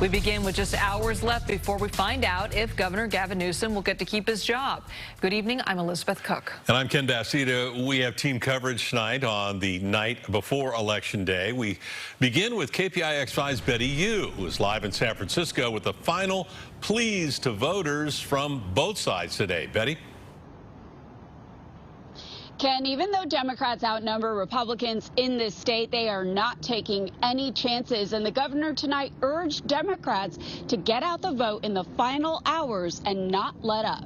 We begin with just hours left before we find out if Governor Gavin Newsom will get to keep his job. Good evening. I'm Elizabeth Cook. And I'm Ken Bassita. We have team coverage tonight on the night before Election Day. We begin with KPIX5's Betty Yu, who is live in San Francisco with the final pleas to voters from both sides today. Betty? Ken, even though Democrats outnumber Republicans in this state, they are not taking any chances. And the governor tonight urged Democrats to get out the vote in the final hours and not let up.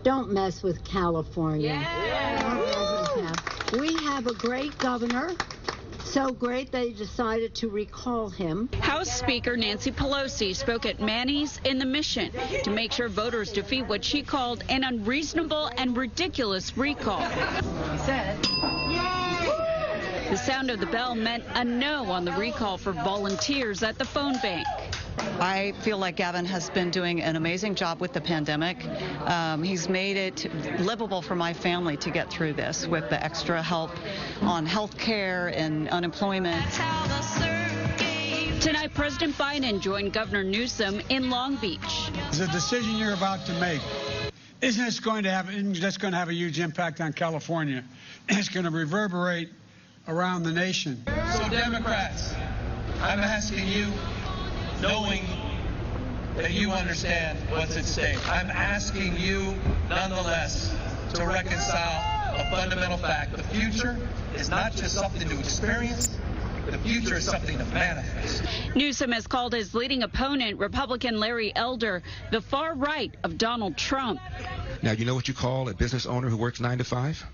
Don't mess with California. Yeah. We have a great governor. So great they decided to recall him. House Speaker Nancy Pelosi spoke at Manny's in the Mission to make sure voters defeat what she called an unreasonable and ridiculous recall. He said, yay! The sound of the bell meant a no on the recall for volunteers at the phone bank. I feel like Gavin has been doing an amazing job with the pandemic. He's made it livable for my family to get through this with the extra help on health care and unemployment. Tonight, President Biden joined Governor Newsom in Long Beach. The decision you're about to make, isn't this going to have a huge impact on California? It's going to reverberate around the nation. So Democrats, I'm asking you, knowing that you understand what's at stake, I'm asking you, nonetheless, to reconcile a fundamental fact. The future is not just something to experience. The future is something to manifest. Newsom has called his leading opponent, Republican Larry Elder, the far right of Donald Trump. Now, you know what you call a business owner who works 9 to 5?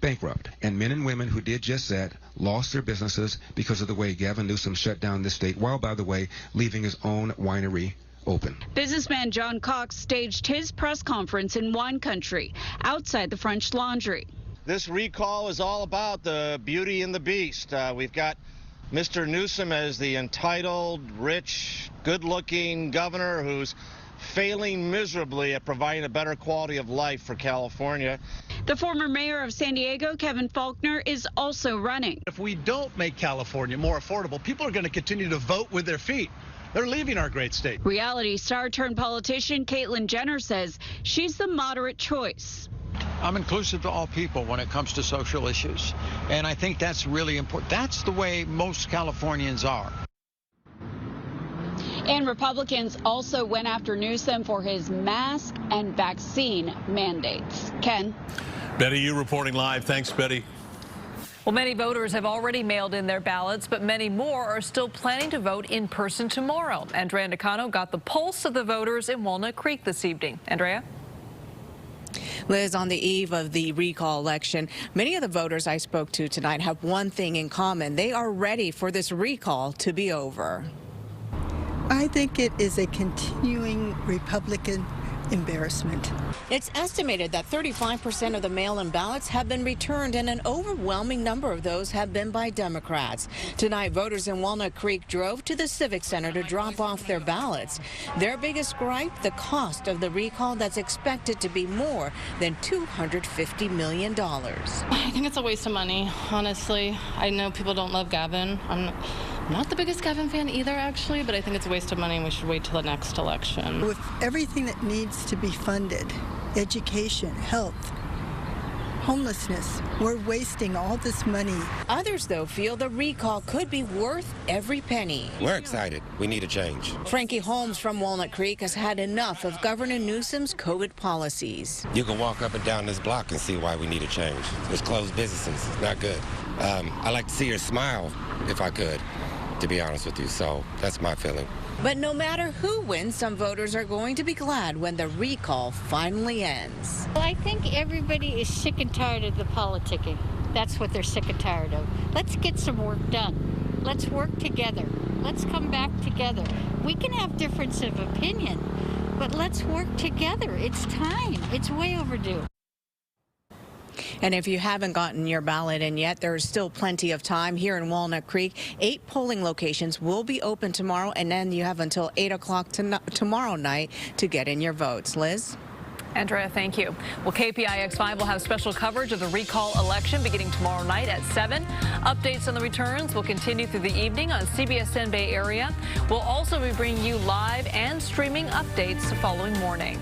Bankrupt. And men and women who did just that lost their businesses because of the way Gavin Newsom shut down this state, while, by the way, leaving his own winery open. Businessman John Cox staged his press conference in wine country outside the French Laundry. This recall is all about the beauty and the beast. We've got Mr. Newsom as the entitled, rich, good-looking governor who's failing miserably at providing a better quality of life for California. The former mayor of San Diego, Kevin Faulconer, is also running. If we don't make California more affordable, people are going to continue to vote with their feet. They're leaving our great state. Reality star turned politician Caitlyn Jenner says she's the moderate choice. I'm inclusive to all people when it comes to social issues, and I think that's really important. That's the way most Californians are. And Republicans also went after Newsom for his mask and vaccine mandates. Ken? Betty, you reporting live. Thanks, Betty. Well, many voters have already mailed in their ballots, but many more are still planning to vote in person tomorrow. Andrea and Nakano got the pulse of the voters in Walnut Creek this evening. Andrea? Liz, on the eve of the recall election, many of the voters I spoke to tonight have one thing in common. They are ready for this recall to be over. I think it is a continuing Republican embarrassment. It's estimated that 35% of the mail-in ballots have been returned, and an overwhelming number of those have been by Democrats. Tonight, voters in Walnut Creek drove to the Civic Center to drop off their ballots. Their biggest gripe, the cost of the recall that's expected to be more than $250 million. I think it's a waste of money, honestly. I know people don't love Gavin. I'm not the biggest Gavin fan either, actually, but I think it's a waste of money and we should wait till the next election. With everything that needs to be funded, education, health, homelessness, we're wasting all this money. Others, though, feel the recall could be worth every penny. We're excited. We need a change. Frankie Holmes from Walnut Creek has had enough of Governor Newsom's COVID policies. You can walk up and down this block and see why we need a change. It's closed businesses. It's not good. I like to see her smile, if I could, to be honest with you. So that's my feeling. But no matter who wins, some voters are going to be glad when the recall finally ends. Well, I think everybody is sick and tired of the politicking. That's what they're sick and tired of. Let's get some work done. Let's work together. Let's come back together. We can have difference of opinion, but let's work together. It's time. It's way overdue. And if you haven't gotten your ballot in yet, there's still plenty of time here in Walnut Creek. 8 polling locations will be open tomorrow, and then you have until 8 o'clock tomorrow night to get in your votes. Liz? Andrea, thank you. Well, KPIX5 will have special coverage of the recall election beginning tomorrow night at 7. Updates on the returns will continue through the evening on CBSN Bay Area. We'll also be bringing you live and streaming updates the following morning.